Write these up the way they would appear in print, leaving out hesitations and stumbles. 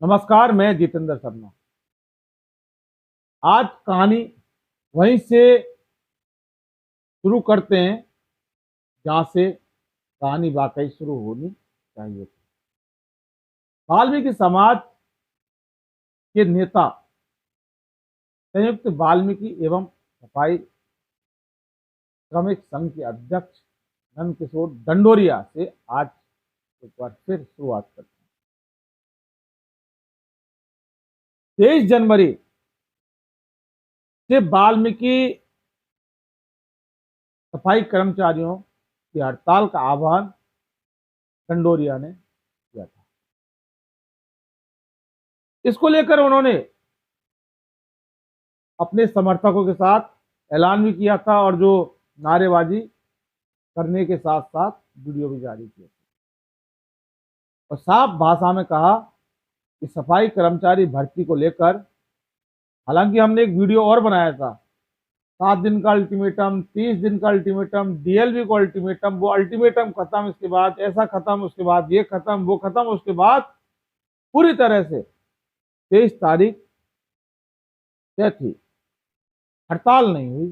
नमस्कार, मैं जितेंद्र शर्मा। आज कहानी वहीं से शुरू करते हैं जहां से कहानी वाकई शुरू होनी चाहिए थी। वाल्मीकि समाज के नेता संयुक्त वाल्मीकि एवं सफाई श्रमिक संघ के अध्यक्ष नंदकिशोर डंडोरिया से आज एक बार फिर शुरुआत करते हैं। 23 जनवरी से वाल्मीकि सफाई कर्मचारियों की हड़ताल का आह्वान डंडोरिया ने किया था। इसको लेकर उन्होंने अपने समर्थकों के साथ ऐलान भी किया था और जो नारेबाजी करने के साथ साथ वीडियो भी जारी किया था और साफ भाषा में कहा कि सफाई कर्मचारी भर्ती को लेकर, हालांकि हमने एक वीडियो और बनाया था, 7 दिन का अल्टीमेटम, 30 दिन का अल्टीमेटम, डीएलवी को अल्टीमेटम, वो अल्टीमेटम खत्म, इसके बाद ऐसा खत्म, उसके बाद ये खत्म, वो खत्म, उसके बाद पूरी तरह से 23 तारीख तय थी, हड़ताल नहीं हुई।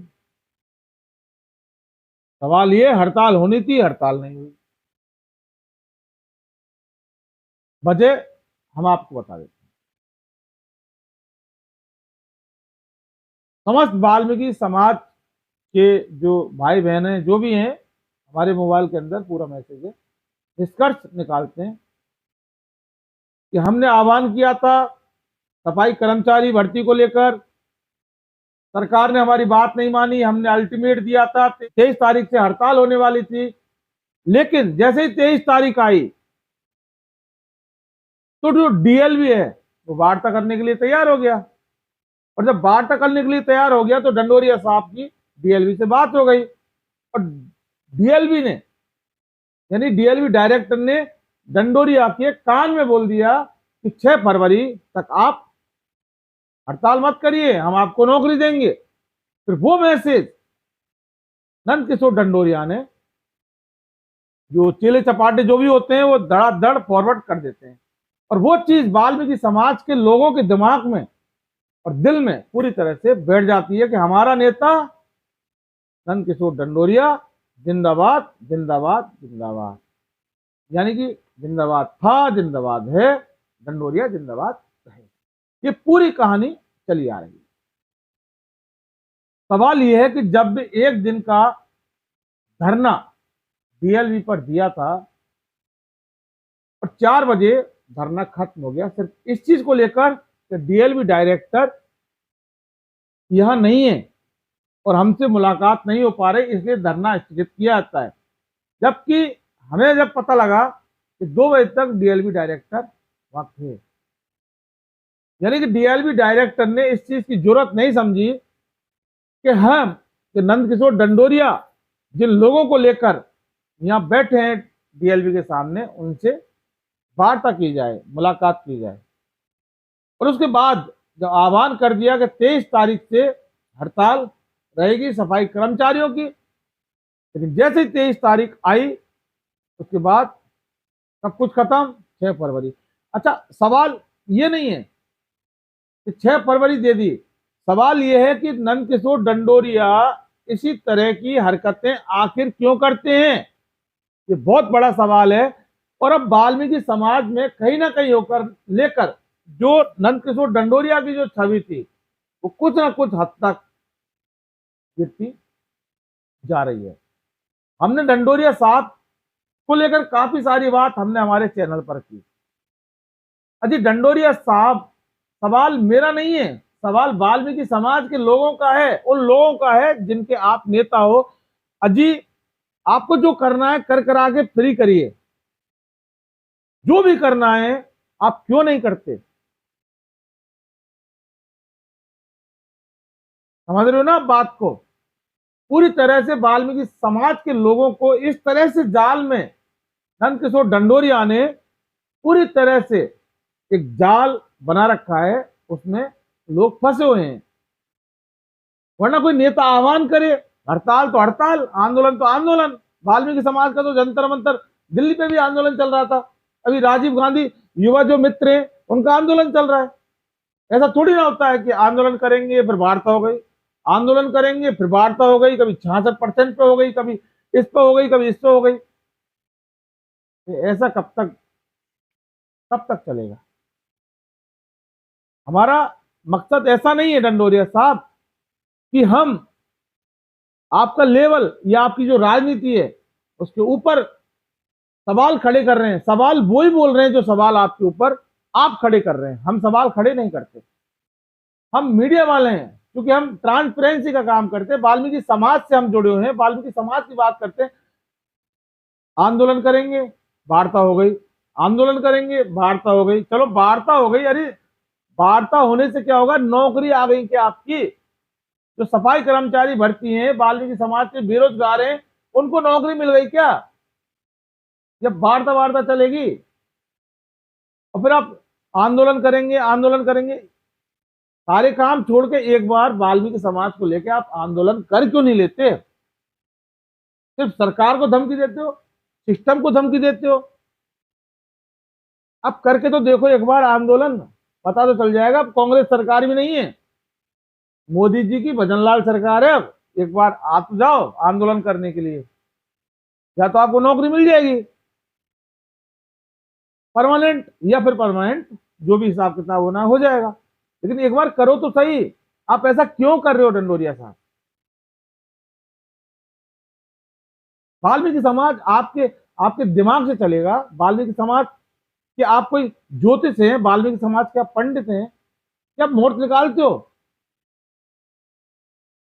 सवाल ये, हड़ताल होनी थी, हड़ताल नहीं हुई। वजह हम आपको बता देते हैं। समस्त वाल्मीकि समाज के जो भाई बहन हैं, जो भी हैं, हमारे मोबाइल के अंदर पूरा मैसेज है। निष्कर्ष निकालते हैं कि हमने आह्वान किया था सफाई कर्मचारी भर्ती को लेकर, सरकार ने हमारी बात नहीं मानी, हमने अल्टीमेट दिया था, 23 तारीख से हड़ताल होने वाली थी। लेकिन जैसे ही 23 तारीख आई तो जो डीएलवी है वो वार्ता करने के लिए तैयार हो गया, और जब वार्ता करने के लिए तैयार हो गया तो डंडोरिया साहब की डीएलवी से बात हो गई और डीएलवी ने, यानी डीएलवी डायरेक्टर ने डंडोरिया के कान में बोल दिया कि 6 फरवरी तक आप हड़ताल मत करिए, हम आपको नौकरी देंगे। फिर वो मैसेज नंदकिशोर डंडोरिया ने, जो चेले चपाटे जो भी होते हैं, वो धड़ाधड़ फॉरवर्ड कर देते हैं और वो चीज वाल्मीकि समाज के लोगों के दिमाग में और दिल में पूरी तरह से बैठ जाती है कि हमारा नेता नंदकिशोर डंडोरिया जिंदाबाद जिंदाबाद जिंदाबाद, यानी कि जिंदाबाद था, जिंदाबाद है, डंडोरिया जिंदाबाद रहे। ये पूरी कहानी चली आ रही है। सवाल यह है कि जब एक दिन का धरना डीएलवी पर दिया था और 4 बजे धरना खत्म हो गया, सिर्फ इस चीज को लेकर कि डीएलवी डायरेक्टर यहां नहीं है और हमसे मुलाकात नहीं हो पा रही, इसलिए धरना स्थगित किया जाता है। जबकि हमें जब पता लगा कि 2 बजे तक डीएलवी डायरेक्टर वहां थे, यानी कि डीएलवी डायरेक्टर ने इस चीज की जरूरत नहीं समझी कि नंदकिशोर डंडोरिया जिन लोगों को लेकर यहां बैठे हैं डीएलवी के सामने, उनसे वार्ता की जाए, मुलाकात की जाए। और उसके बाद जब आह्वान कर दिया कि 23 तारीख से हड़ताल रहेगी सफाई कर्मचारियों की, लेकिन जैसे ही 23 तारीख आई उसके बाद सब कुछ खत्म, 6 फरवरी। अच्छा, सवाल ये नहीं है कि 6 फरवरी दे दी, सवाल यह है कि नंदकिशोर डंडोरिया इसी तरह की हरकतें आखिर क्यों करते हैं, ये बहुत बड़ा सवाल है। और अब वाल्मीकि समाज में कहीं ना कहीं होकर लेकर जो नंदकिशोर डंडोरिया की जो छवि थी वो कुछ ना कुछ हद तक गिरती जा रही है। हमने डंडोरिया साहब को लेकर काफी सारी बात हमने हमारे चैनल पर की। अजी डंडोरिया साहब, सवाल मेरा नहीं है, सवाल वाल्मीकि समाज के लोगों का है, उन लोगों का है जिनके आप नेता हो। अजी आपको जो करना है कर करा के फ्री करिए, जो भी करना है आप क्यों नहीं करते? समझ रहे हो ना बात को? पूरी तरह से वाल्मीकि समाज के लोगों को इस तरह से जाल में नंदकिशोर डंडोरिया ने पूरी तरह से एक जाल बना रखा है, उसमें लोग फंसे हुए हैं। वरना कोई नेता आह्वान करे, हड़ताल तो हड़ताल, आंदोलन तो आंदोलन। वाल्मीकि समाज का तो जंतर मंतर दिल्ली पे भी आंदोलन चल रहा था। अभी राजीव गांधी युवा जो मित्र हैं उनका आंदोलन चल रहा है। ऐसा थोड़ी ना होता है कि आंदोलन करेंगे फिर वार्ता हो गई, आंदोलन करेंगे फिर वार्ता हो गई, कभी 66% पे हो गई, कभी इस पे हो गई, कभी इस पे हो गई। ऐसा कब तक चलेगा? हमारा मकसद ऐसा नहीं है डंडोरिया साहब कि हम आपका लेवल या आपकी जो राजनीति है उसके ऊपर सवाल खड़े कर रहे हैं। सवाल वो ही बोल रहे हैं जो सवाल आपके ऊपर आप खड़े कर रहे हैं, हम सवाल खड़े नहीं करते। हम मीडिया वाले हैं क्योंकि हम ट्रांसपेरेंसी का काम करते हैं, वाल्मीकि समाज से हम जुड़े हुए हैं, वाल्मीकि समाज की बात करते हैं। आंदोलन करेंगे, वार्ता हो गई, आंदोलन करेंगे, वार्ता हो गई, चलो वार्ता हो गई, अरे वार्ता होने से क्या होगा? नौकरी आ गई क्या आपकी? जो सफाई कर्मचारी भर्ती हैं, वाल्मीकि समाज के बेरोजगार हैं, उनको नौकरी मिल गई क्या? जब वार्ता वार्ता चलेगी और फिर आप आंदोलन करेंगे, आंदोलन करेंगे। सारे काम छोड़ के एक बार वाल्मीकि समाज को लेकर आप आंदोलन कर क्यों नहीं लेते? सिर्फ सरकार को धमकी देते हो, सिस्टम को धमकी देते हो। अब करके तो देखो एक बार आंदोलन, पता तो चल जाएगा। अब कांग्रेस सरकार भी नहीं है, मोदी जी की भजनलाल सरकार है। अब एक बार आप जाओ आंदोलन करने के लिए, या तो आपको नौकरी मिल जाएगी परमानेंट, या फिर परमानेंट जो भी हिसाब किताब होना हो जाएगा। लेकिन एक बार करो तो सही। आप ऐसा क्यों कर रहे हो डंडोरिया साहब? वाल्मीकि समाज आपके आपके दिमाग से चलेगा? वाल्मीकि समाज कि आप कोई ज्योतिष हैं, वाल्मीकि समाज के आप पंडित हैं, क्या आप मुहूर्त निकालते हो?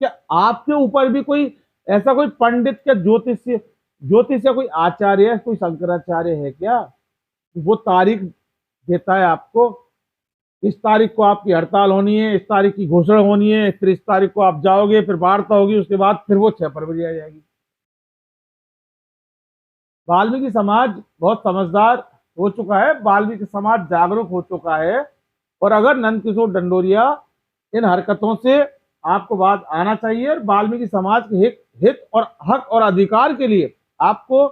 क्या आपके ऊपर भी कोई ऐसा कोई पंडित क्या ज्योतिष या कोई आचार्य, कोई शंकराचार्य है क्या? वो तारीख देता है आपको, इस तारीख को आपकी हड़ताल होनी है, इस तारीख की घोषणा होनी है, फिर इस तारीख को आप जाओगे, फिर वार्ता होगी, उसके बाद फिर वो 6 फरवरी आ जाएगी। वाल्मीकि समाज बहुत समझदार हो चुका है, वाल्मीकि समाज जागरूक हो चुका है। और अगर नंदकिशोर डंडोरिया इन हरकतों से आपको बात आना चाहिए, और वाल्मीकि समाज के हित और हक और अधिकार के लिए आपको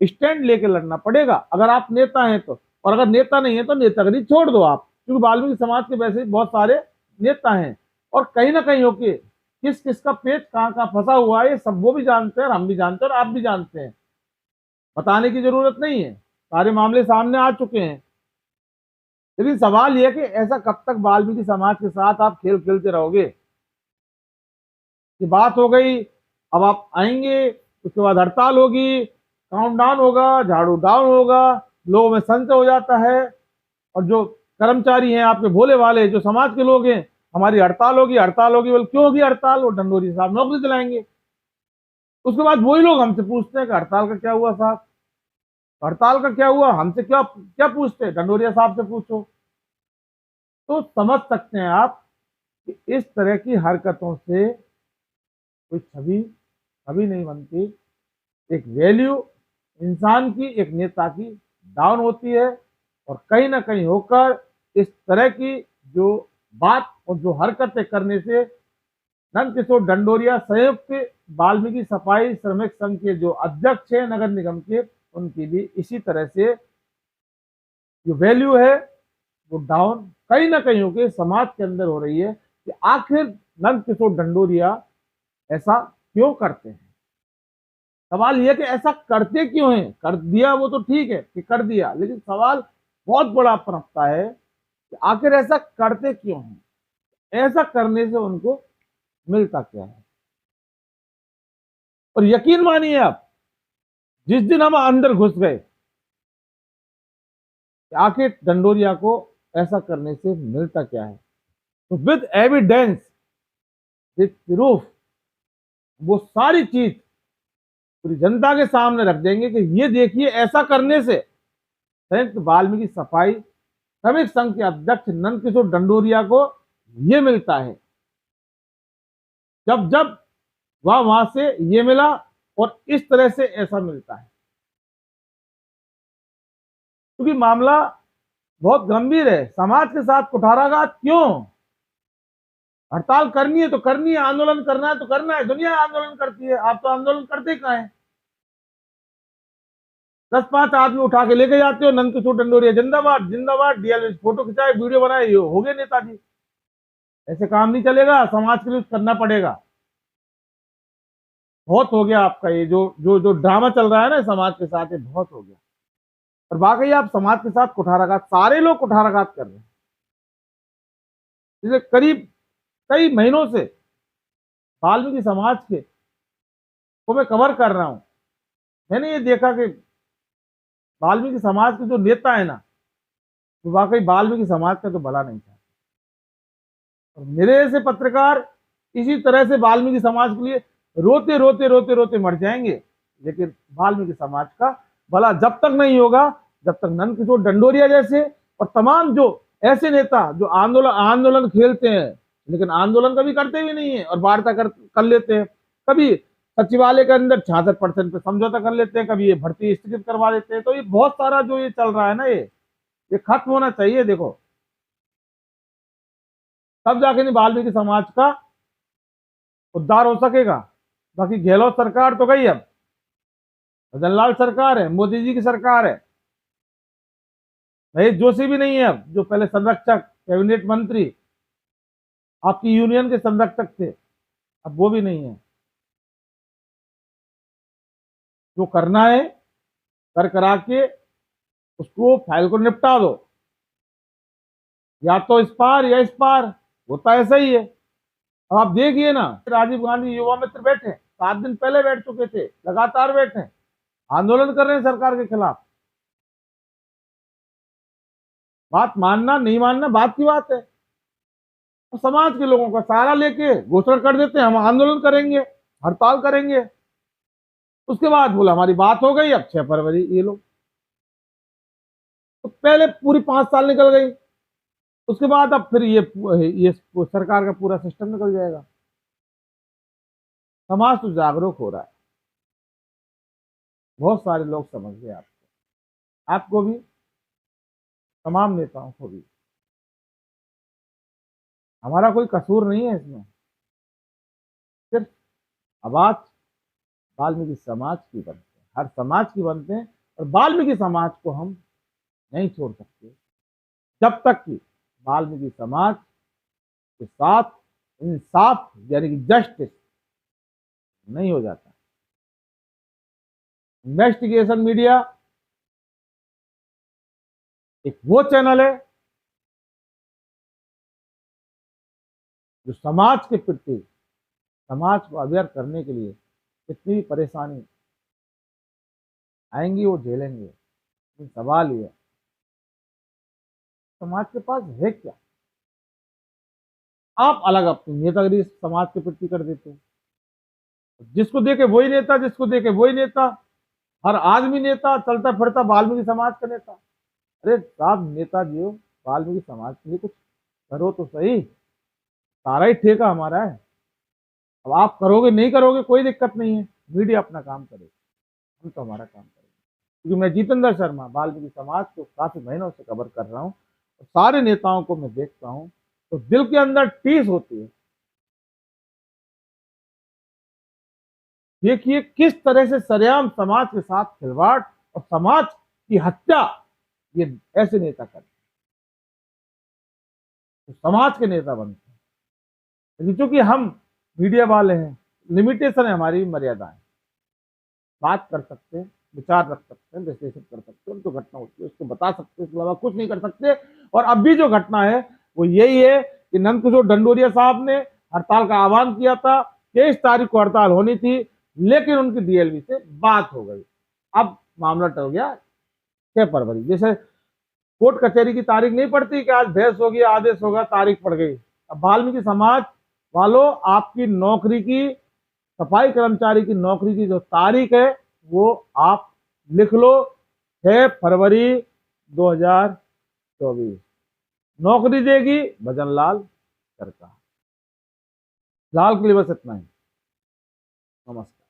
स्टैंड लेके लड़ना पड़ेगा, अगर आप नेता हैं तो। और अगर नेता नहीं है तो नेतागिरी छोड़ दो आप, क्योंकि वाल्मीकि समाज के वैसे बहुत सारे नेता हैं, और कहीं ना कहीं होके किस किस का पेट कहाँ कहाँ फंसा हुआ है ये सब वो भी जानते हैं, और हम भी जानते हैं, और आप भी जानते हैं। बताने की जरूरत नहीं है, सारे मामले सामने आ चुके हैं। लेकिन सवाल यह कि ऐसा कब तक वाल्मीकि समाज के साथ आप खेल खेलते रहोगे? कि बात हो गई, अब आप आएंगे, उसके बाद हड़ताल होगी, काउंटडाउन होगा, झाड़ू डाउन होगा, लोगों में संशय हो जाता है। और जो कर्मचारी हैं आपके भोले वाले, जो समाज के लोग हैं, हमारी हड़ताल होगी, हड़ताल होगी, बोल क्यों होगी हड़ताल? वो डंडोरी साहब नौकरी दिलाएंगे। उसके बाद वही लोग हमसे पूछते हैं कि हड़ताल का क्या हुआ साहब? हड़ताल का क्या हुआ? हमसे क्या क्या पूछते हैं? डंडोरिया साहब से पूछो। तो समझ सकते हैं आप कि इस तरह की हरकतों से कोई छवि कभी नहीं बनती। एक वैल्यू इंसान की, एक नेता की डाउन होती है, और कहीं ना कहीं होकर इस तरह की जो बात और जो हरकतें करने से नंदकिशोर डंडोरिया संयुक्त वाल्मीकि सफाई श्रमिक संघ के जो अध्यक्ष है नगर निगम के, उनकी भी इसी तरह से जो वैल्यू है वो डाउन कहीं ना कहीं होकर समाज के अंदर हो रही है। कि आखिर नंदकिशोर डंडोरिया ऐसा क्यों करते हैं? सवाल यह कि ऐसा करते क्यों हैं? कर दिया वो तो ठीक है कि कर दिया, लेकिन सवाल बहुत बड़ा पनपता है कि आखिर ऐसा करते क्यों हैं? ऐसा करने से उनको मिलता क्या है? और यकीन मानिए आप, जिस दिन हम अंदर घुस गए, आखिर डंडोरिया को ऐसा करने से मिलता क्या है, तो विद एविडेंस, विद प्रूफ, वो सारी चीज पूरी जनता के सामने रख देंगे कि ये देखिए ऐसा करने से संयुक्त वाल्मीकि सफाई श्रमिक संघ के अध्यक्ष नंदकिशोर डंडोरिया को ये मिलता है। जब जब वहां से ये मिला, और इस तरह से ऐसा मिलता है, क्योंकि मामला बहुत गंभीर है। समाज के साथ कुठाराघात क्यों? हड़ताल करनी है तो करनी है, आंदोलन करना है तो करना है। दुनिया आंदोलन करती है, आप तो आंदोलन करते कहाँ हैं? 10-5 आदमी उठा के लेके जाते हो, नंद किशोर डंडोरिया जिंदाबाद जिंदाबाद, डीएलवी फोटो खिंचाए, वीडियो बनाए, ये हो गए नेताजी। ऐसे काम नहीं चलेगा, समाज के लिए कुछ करना पड़ेगा। बहुत हो गया आपका ये जो जो जो ड्रामा चल रहा है ना समाज के साथ, ये बहुत हो गया। और वाकई आप समाज के साथ कुठाराघात, सारे लोग कुठाराघात कर रहे हैं। जैसे करीब कई महीनों से वाल्मीकि समाज के को मैं कवर कर रहा हूं, मैंने ये देखा कि वाल्मीकि समाज के जो नेता है ना, तो वाकई वाल्मीकि समाज का तो भला नहीं चाहते। और मेरे ऐसे पत्रकार इसी तरह से वाल्मीकि समाज के लिए रोते रोते रोते रोते मर जाएंगे, लेकिन वाल्मीकि समाज का भला जब तक नहीं होगा, जब तक नंद किशोर डंडोरिया जैसे और तमाम जो ऐसे नेता जो आंदोलन आंदोलन खेलते हैं लेकिन आंदोलन कभी करते भी नहीं है और वार्ता कर लेते हैं, कभी सचिवालय के अंदर 66% पे समझौता कर लेते हैं, कभी ये भर्ती स्थगित करवा देते हैं। तो ये बहुत सारा जो ये चल रहा है ना, ये खत्म होना चाहिए। देखो तब जाके नहीं वाल्मीकि समाज का उद्धार हो सकेगा। बाकी गहलोत सरकार तो गई, अब भजनलाल सरकार है, मोदी जी की सरकार है, महेश जोशी भी नहीं है अब, जो पहले संरक्षक कैबिनेट मंत्री आपकी यूनियन के संरक्षक थे, अब वो भी नहीं है। जो करना है कर करा के उसको फाइल को निपटा दो, या तो इस पार या इस पार, होता ऐसा ही है। अब आप देखिए ना, राजीव गांधी युवा मित्र बैठे, 7 दिन पहले बैठ चुके थे, लगातार बैठे, आंदोलन कर रहे हैं सरकार के खिलाफ। बात मानना नहीं मानना बात की बात है, तो समाज के लोगों का सहारा लेके घोषणा कर देते हैं हम आंदोलन करेंगे, हड़ताल करेंगे। उसके बाद बोला हमारी बात हो गई, अब 6 फरवरी ये लोग, तो पहले पूरी 5 साल निकल गई, उसके बाद अब फिर ये सरकार का पूरा सिस्टम निकल जाएगा। समाज तो जागरूक हो रहा है, बहुत सारे लोग समझ गए, आपको भी, तमाम नेताओं को भी। हमारा कोई कसूर नहीं है इसमें, सिर्फ आवाज वाल्मीकि समाज की बनते हैं, हर समाज की बनते हैं, और वाल्मीकि समाज को हम नहीं छोड़ सकते जब तक कि वाल्मीकि समाज के साथ इंसाफ यानी कि जस्टिस नहीं हो जाता। इन्वेस्टिगेशन मीडिया एक वो चैनल है जो समाज के प्रति, समाज को अवेयर करने के लिए कितनी भी परेशानी आएंगी वो झेलेंगे। लेकिन सवाल ये है समाज के पास है क्या? आप अलग अपनी नेतागिरी समाज के प्रति कर देते हो, जिसको देखे वही नेता, जिसको देखे वही नेता, हर आदमी नेता, चलता फिरता वाल्मीकि समाज का नेता। अरे साहब नेताजी हो, वाल्मीकि समाज के लिए कुछ करो तो सही, सारा ही ठेका हमारा है। अब आप करोगे नहीं करोगे कोई दिक्कत नहीं है, मीडिया अपना काम करे, हम तो हमारा काम करेंगे। क्योंकि मैं जितेंद्र शर्मा वाल्मीकि समाज को काफी महीनों से कवर कर रहा हूँ, और सारे नेताओं को मैं देखता हूँ तो दिल के अंदर टीस होती है। देखिए किस तरह से सरेआम समाज के साथ खिलवाड़ और समाज की हत्या ये ऐसे नेता करते हैं, तो समाज के नेता बनते हैं। लेकिन चूंकि हम मीडिया वाले हैं, लिमिटेशन है, हमारी मर्यादा है, बात कर सकते हैं, विचार रख सकते हैं, विश्लेषण कर सकते हैं, जो घटना होती है उसको बता सकते हैं, इसके अलावा कुछ नहीं कर सकते। और अब भी जो घटना है वो यही है कि नंद किशोर डंडोरिया साहब ने हड़ताल का आह्वान किया था, 23 तारीख को हड़ताल होनी थी, लेकिन उनकी डीएलवी से बात हो गई। अब मामला टल गया 6 फरवरी। जैसे कोर्ट कचहरी की तारीख नहीं पड़ती कि आज बहस होगी, आदेश होगा, तारीख पड़ गई। अब वाल्मीकि समाज वालों, आपकी नौकरी की, सफाई कर्मचारी की नौकरी की जो तारीख है वो आप लिख लो, 6 फरवरी 2024। नौकरी देगी भजनलाल सरकार। फिलहाल के लिए बस इतना ही। नमस्कार।